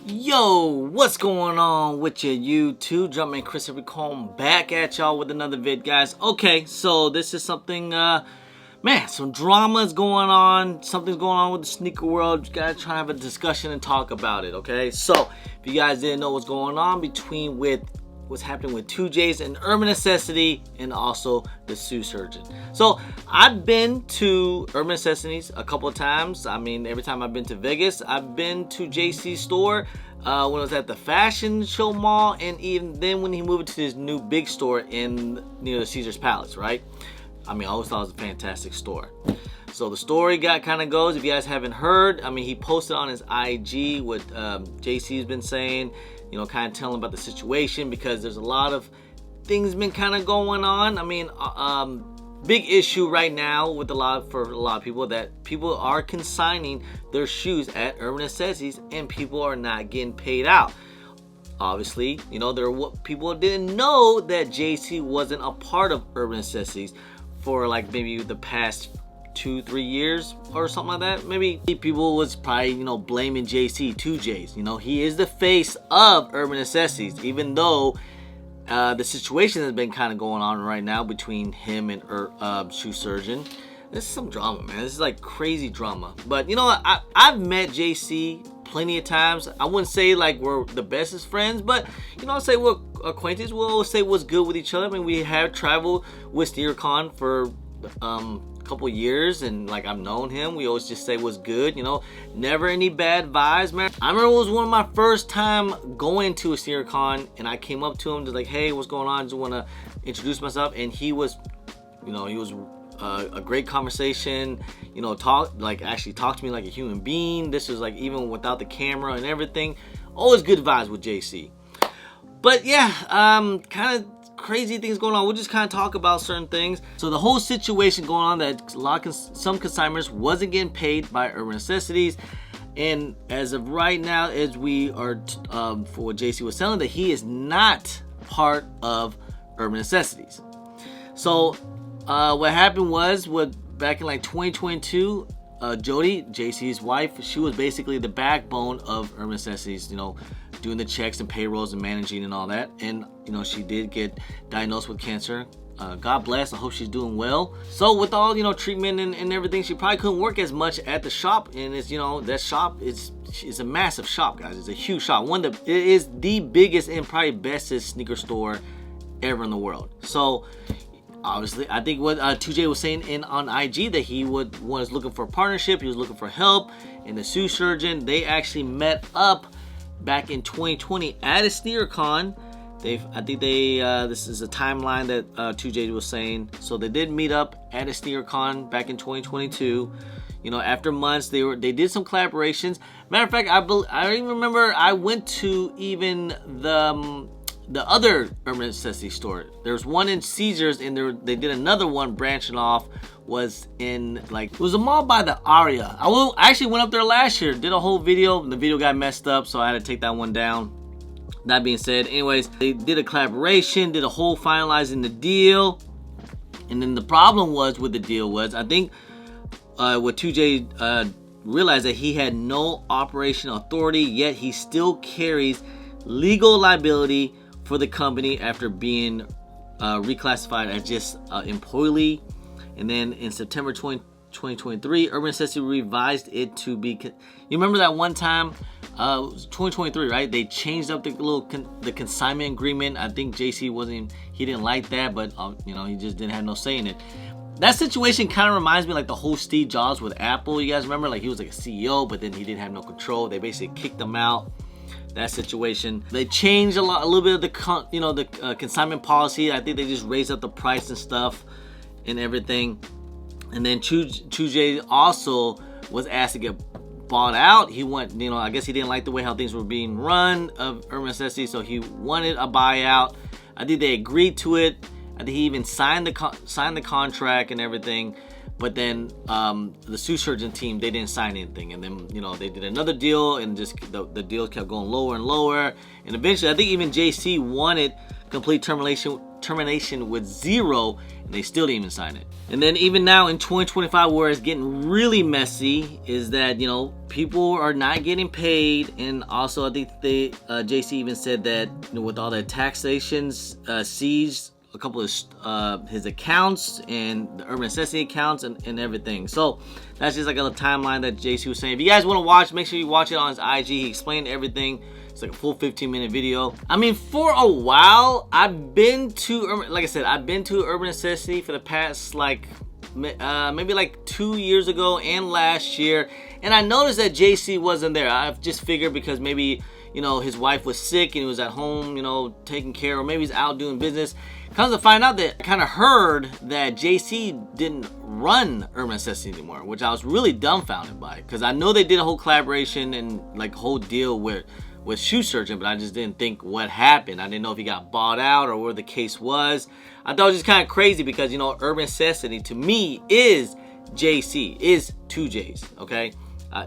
Yo, what's going on with your YouTube? Jumpman Chris Recall back at y'all with another vid, guys. Okay, so this is something, man, some drama is going on. Something's going on with the sneaker world. You guys try to have a discussion and talk about it, okay? So, if you guys didn't know what's going on what's happening with 2Js and Urban Necessity and also the Shoe Surgeon. So I've been to Urban Necessities a couple of times. I mean, every time I've been to Vegas, I've been to JC's store when I was at the fashion show mall, and even then when he moved to his new big store near the Caesar's Palace, right? I mean, I always thought it was a fantastic store. So the story kind of goes, if you guys haven't heard, I mean, he posted on his IG what JC's been saying, you know, kind of telling about the situation, because there's a lot of things been kind of going on. I mean, big issue right now with for a lot of people, that people are consigning their shoes at Urban Necessities and people are not getting paid out. Obviously, you know, people didn't know that JC wasn't a part of Urban Necessities for like maybe the past 2-3 years or something like that. Maybe people was probably, you know, blaming JC, 2Js. You know, he is the face of Urban Necessities, even though the situation has been kind of going on right now between him and Shoe Surgeon. This is some drama, man. This is like crazy drama. But you know what? I've met JC plenty of times. I wouldn't say like we're the bestest friends, but you know, I'll say we're acquaintances. We'll always say what's good with each other. I mean, we have traveled with SneakerCon for couple years, and like I've known him. We always just say what's good, you know, never any bad vibes, man. I remember it was one of my first time going to a SneakerCon, and I came up to him just like, hey, what's going on? Just want to introduce myself. And he was, you know, he was a great conversation, you know, actually talked to me like a human being. This was like even without the camera and everything. Always good vibes with JC. But yeah, kind of crazy things going on. We'll just kind of talk about certain things. So the whole situation going on, that some consigners wasn't getting paid by Urban Necessities, and as of right now, as we are for what JC was telling, that he is not part of Urban Necessities. So what happened was, back in like 2022, Jody, JC's wife, she was basically the backbone of Urban Necessities, you know, doing the checks and payrolls and managing and all that. And you know, she did get diagnosed with cancer. God bless. I hope she's doing well. So with all, you know, treatment and everything, she probably couldn't work as much at the shop. And it's, you know, that shop is a massive shop, guys. It's a huge shop. It is the biggest and probably bestest sneaker store ever in the world. So obviously, I think what 2J was saying on IG, that he was looking for a partnership, he was looking for help. And the Shoe Surgeon, they actually met up back in 2020 at a SneakerCon. I think this is a timeline that 2J was saying. So they did meet up at a SneakerCon back in 2022. You know, after months, they did some collaborations. Matter of fact, I even remember I went to even the other Urban Necessity store. There's one in Caesars, and they did another one branching off, was in like, it was a mall by the Aria. I actually went up there last year, did a whole video. The video got messed up, so I had to take that one down. That being said, anyways, they did a collaboration, did a whole finalizing the deal. And then the problem with the deal was, I think what 2J realized, that he had no operational authority, yet he still carries legal liability for the company after being reclassified as just employee. And then in September 2023, Urban Necessity revised it to be, you remember that one time, it was 2023, right? They changed up the consignment agreement. I think JC he didn't like that, but you know, he just didn't have no say in it. That situation kind of reminds me like the whole Steve Jobs with Apple. You guys remember, like he was like a CEO, but then he didn't have no control. They basically kicked him out. That situation. They changed a little bit of the consignment policy. I think they just raised up the price and stuff and everything. And then 2J also was asked to get bought out. He went, you know, I guess he didn't like the way how things were being run of Urban Necessity, so he wanted a buyout. I think they agreed to it. I think he even signed the contract and everything. But then the Shoe Surgeon team, they didn't sign anything. And then, you know, they did another deal, and just the deal kept going lower and lower. And eventually, I think even JC wanted complete termination with zero. and they still didn't even sign it. And then even now in 2025, where it's getting really messy, is that, you know, people are not getting paid. And also I think they JC even said that, you know, with all the taxations seized a couple of his accounts and the Urban Necessity accounts and everything. So that's just like a little timeline that JC was saying. If you guys want to watch, make sure you watch it on his IG. He explained everything. It's like a full 15-minute video. I mean, for a while, I've been to, like I said, I've been to Urban Necessity for the past like maybe like 2 years ago and last year, and I noticed that JC wasn't there. I've just figured because maybe, you know, his wife was sick and he was at home, you know, taking care, or maybe he's out doing business. Comes to find out that I kind of heard that JC didn't run Urban Necessity anymore, which I was really dumbfounded by, because I know they did a whole collaboration and like whole deal with Shoe Surgeon, but I just didn't think what happened. I didn't know if he got bought out or where the case was. I thought it was just kind of crazy because, you know, Urban Necessity to me is JC, is 2Js, okay?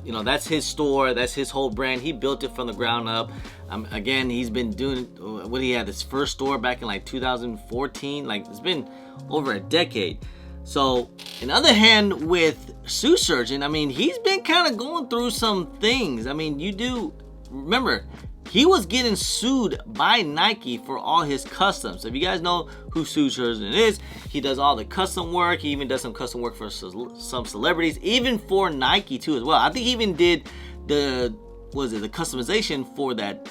You know, that's his store, that's his whole brand. He built it from the ground up. Again, he's been doing, what he had, his first store back in like 2014. Like, it's been over a decade. So, on the other hand, with Shoe Surgeon, I mean, he's been kind of going through some things. I mean, you do remember, he was getting sued by Nike for all his customs. So if you guys know who Shoe Surgeon is, he does all the custom work. He even does some custom work for some celebrities, even for Nike too as well. I think he even did the customization for that,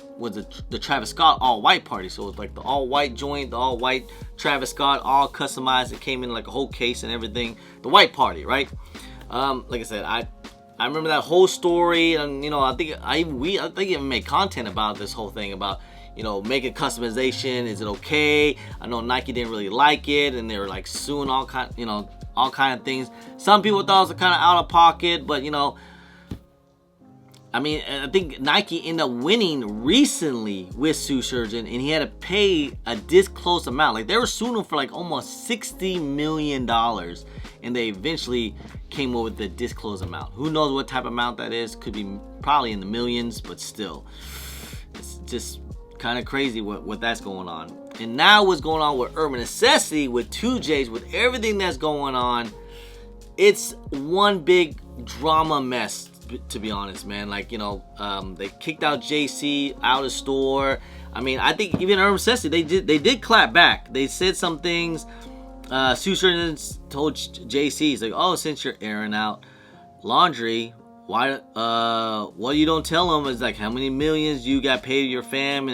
the Travis Scott all white party. So it's like the all white joint, the all white Travis Scott, all customized. It came in like a whole case and everything. The white party, right? Like I said, I remember that whole story, and you know, I think I even made content about this whole thing about, you know, making customization. Is it okay? I know Nike didn't really like it, and they were like suing all kind of things. Some people thought it was kind of out of pocket, but you know, I mean, I think Nike ended up winning recently with Shoe Surgeon, and he had to pay a disclosed amount. Like, they were suing him for like almost $60 million, and they eventually came up with the disclosed amount. Who knows what type of amount that is? Could be probably in the millions, but still, it's just kind of crazy what that's going on. And now what's going on with Urban Necessity, with 2Js, with everything that's going on, it's one big drama mess, to be honest, man. Like, you know, they kicked out JC out of store. I mean, I think even Urban Necessity, they did clap back. They said some things. Shoe Surgeon told JC, he's like, oh, since you're airing out laundry, why what you don't tell them is like how many millions you got paid your fam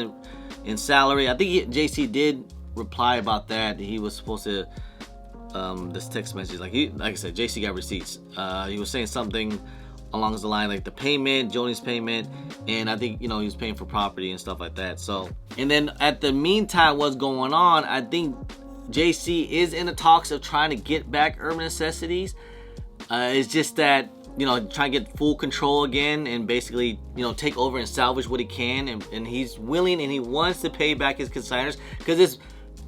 in salary. I think JC did reply about that. He was supposed to this text message, like I said, JC got receipts. He was saying something along the line like the payment, Joni's payment, and I think, you know, he was paying for property and stuff like that. So, and then at the meantime, what's going on, I think JC is in the talks of trying to get back Urban Necessities. It's just that, you know, trying to get full control again and basically, you know, take over and salvage what he can, and he's willing and he wants to pay back his consigners, because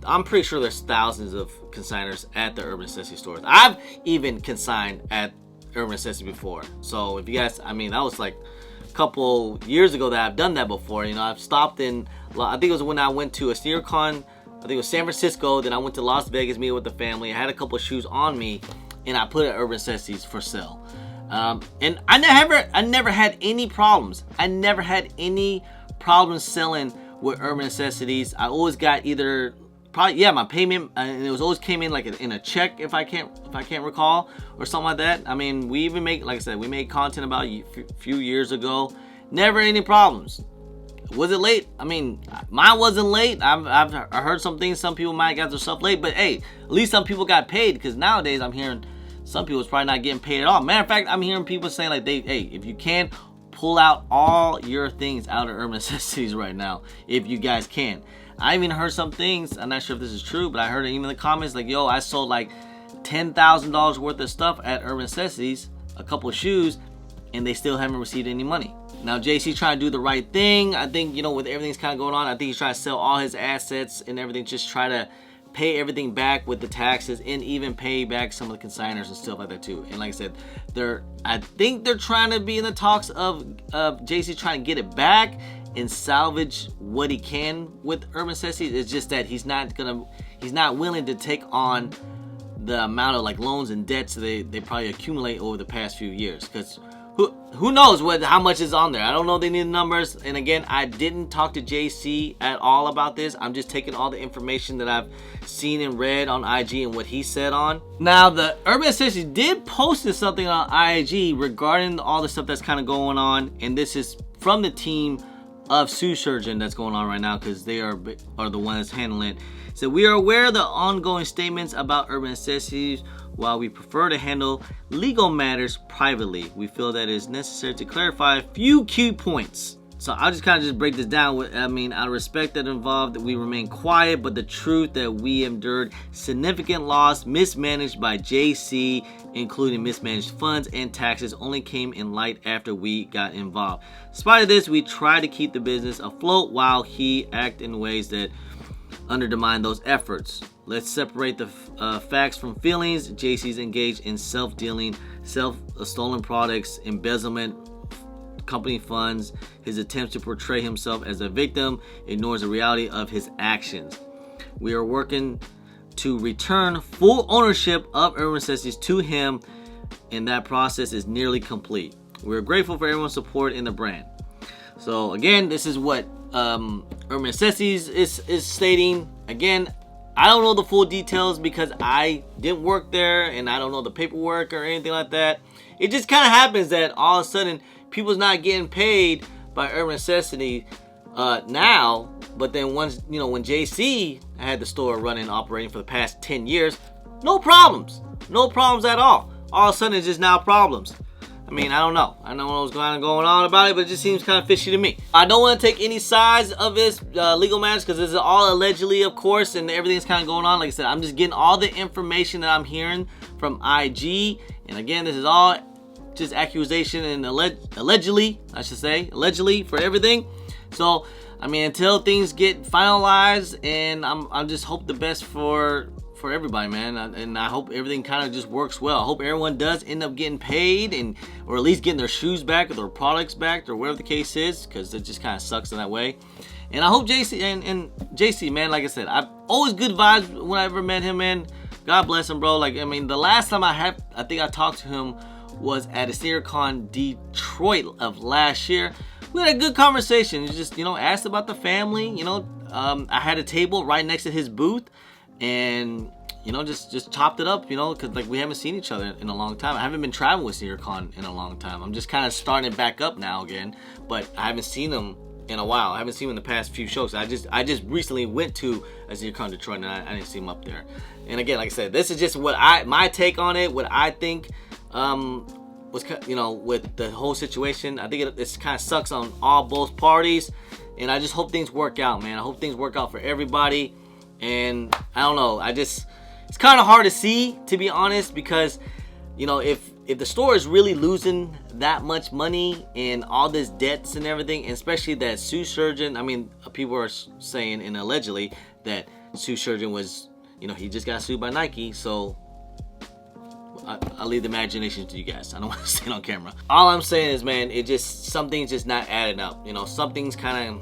I'm pretty sure there's thousands of consigners at the Urban Necessity stores. I've even consigned at Urban Necessity before. So if you guys, I mean, that was like a couple years ago that I've done that before. You know, I've stopped in, I think it was when I went to a SneakerCon, I think it was San Francisco, then I went to Las Vegas, meeting with the family. I had a couple of shoes on me, and I put it at Urban Necessities for sale. And I never had any problems. I never had any problems selling with Urban Necessities. I always got either, probably, yeah, my payment, and it was always came in like in a check, if I can't recall, or something like that. I mean, we even make, like I said, we made content about a few years ago. Never any problems. Was it late? I mean, mine wasn't late. I've heard some things. Some people might have got their stuff late, but hey, at least some people got paid, because nowadays I'm hearing some people's probably not getting paid at all. Matter of fact, I'm hearing people saying like, hey, if you can, pull out all your things out of Urban Necessities right now, if you guys can. I even heard some things, I'm not sure if this is true, but I heard it even in the comments like, yo, I sold like $10,000 worth of stuff at Urban Necessities, a couple of shoes, and they still haven't received any money. Now, JC's trying to do the right thing. I think, you know, with everything's kind of going on, I think he's trying to sell all his assets and everything, just try to pay everything back with the taxes, and even pay back some of the consigners and stuff like that too. And like I said, I think they're trying to be in the talks of JC trying to get it back and salvage what he can with Urban Necessities. It's just that he's not willing to take on the amount of like loans and debts they probably accumulate over the past few years. Because who knows how much is on there? I don't know. They need the numbers. And again, I didn't talk to JC at all about this. I'm just taking all the information that I've seen and read on IG and what he said on. Now, the Urban Necessities did post something on IG regarding all the stuff that's kind of going on, and this is from the team of Sue Surgeon that's going on right now, because they are the ones handling it. So we are aware of the ongoing statements about Urban Necessities. While we prefer to handle legal matters privately, we feel that it is necessary to clarify a few key points. So I'll just kind of break this down. I mean, out of respect that involved, we remain quiet, but the truth that we endured significant loss mismanaged by JC, including mismanaged funds and taxes, only came in light after we got involved. Despite this, we try to keep the business afloat while he acted in ways that undermine those efforts. Let's separate the facts from feelings. JC's engaged in self-dealing, stolen products, embezzlement, company funds. His attempts to portray himself as a victim ignores the reality of his actions. We are working to return full ownership of Urban Necessities to him, and that process is nearly complete. We're grateful for everyone's support in the brand. So again, this is what Urban Necessities is stating. Again, I don't know the full details because I didn't work there and I don't know the paperwork or anything like that. It just kind of happens that all of a sudden people's not getting paid by Urban Necessity now, but then once, you know, when JC had the store running, operating for the past 10 years, no problems at all. All of a sudden it's just now problems. I mean, I don't know. I don't know what's going on about it, but it just seems kind of fishy to me. I don't want to take any sides of this legal matters because this is all allegedly, of course, and everything's kind of going on. Like I said, I'm just getting all the information that I'm hearing from IG. And again, this is all just accusation and allegedly, I should say, allegedly for everything. So, I mean, until things get finalized, and I'm just hope the best for everybody, man, and I hope everything kind of just works well. I hope everyone does end up getting paid, or at least getting their shoes back or their products back or whatever the case is, because it just kind of sucks in that way. And I hope JC and JC, man, like I said, I've always good vibes when I ever met him, man. God bless him, bro. Like, I mean, the last time I think I talked to him was at a SneakerCon Detroit of last year. We had a good conversation. He just, you know, asked about the family. You know, I had a table right next to his booth, and you know, just chopped it up, you know, because like we haven't seen each other in a long time. I haven't been traveling with SneakerCon in a long time. I'm just kind of starting it back up now again, but I haven't seen him in a while. I haven't seen him in the past few shows. I just recently went to a SneakerCon Detroit, and I didn't see him up there. And again, like I said, this is just what my take on it, what I think was, you know, with the whole situation. I think it kind of sucks on both parties, and I just hope things work out, man. I hope things work out for everybody. And I don't know, it's kind of hard to see, to be honest, because, you know, if the store is really losing that much money and all this debts and everything, and especially that Sue Surgeon, I mean, people are saying, and allegedly, that Sue Surgeon was, you know, he just got sued by Nike. So I'll leave the imagination to you guys. I don't want to say it on camera. All I'm saying is, man, something's just not adding up. You know, something's kind of,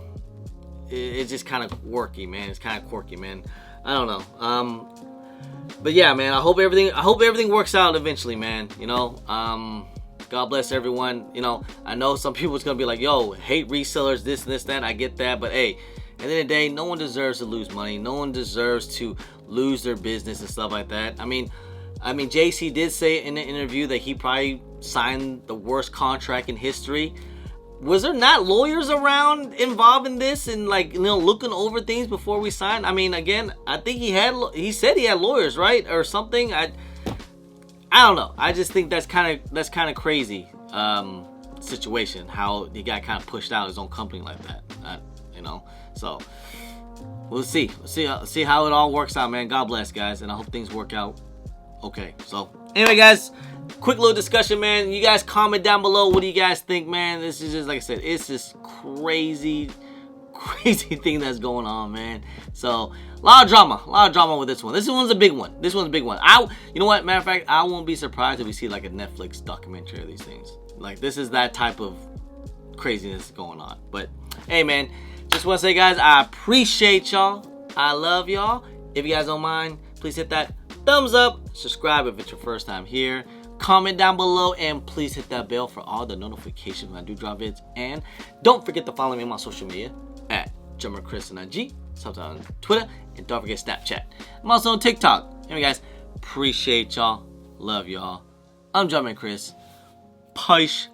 it's just kind of quirky, man. It's kind of quirky, man. I don't know. But yeah, man, I hope everything works out eventually, man. You know, God bless everyone. You know, I know some people's gonna be like, yo, hate resellers, this and this, that. I get that, but hey, at the end of the day, no one deserves to lose money. No one deserves to lose their business and stuff like that. I mean, JC did say in the interview that he probably signed the worst contract in history. Was there not lawyers around involved in this and, like, you know, looking over things before we signed? I mean, again, I think he said he had lawyers, right, or something. I don't know. I just think that's kind of crazy situation, how he got kind of pushed out of his own company like that. You know, so we'll see how it all works out, man. God bless, guys, and I hope things work out okay. So anyway, guys, quick little discussion, man. You guys comment down below. What do you guys think, man? This is just, like I said, it's just crazy thing that's going on, man. So a lot of drama with this one. This one's a big one. You know what? Matter of fact, I won't be surprised if we see like a Netflix documentary of these things. Like, this is that type of craziness going on. But hey, man, just want to say, guys, I appreciate y'all. I love y'all. If you guys don't mind, please hit that thumbs up, subscribe if it's your first time here, comment down below, and please hit that bell for all the notifications when I do drop vids. And don't forget to follow me on my social media at Chris on IG, sometimes on Twitter, and don't forget Snapchat. I'm also on TikTok. Anyway, guys, appreciate y'all. Love y'all. I'm Jumpman Chris. Peace.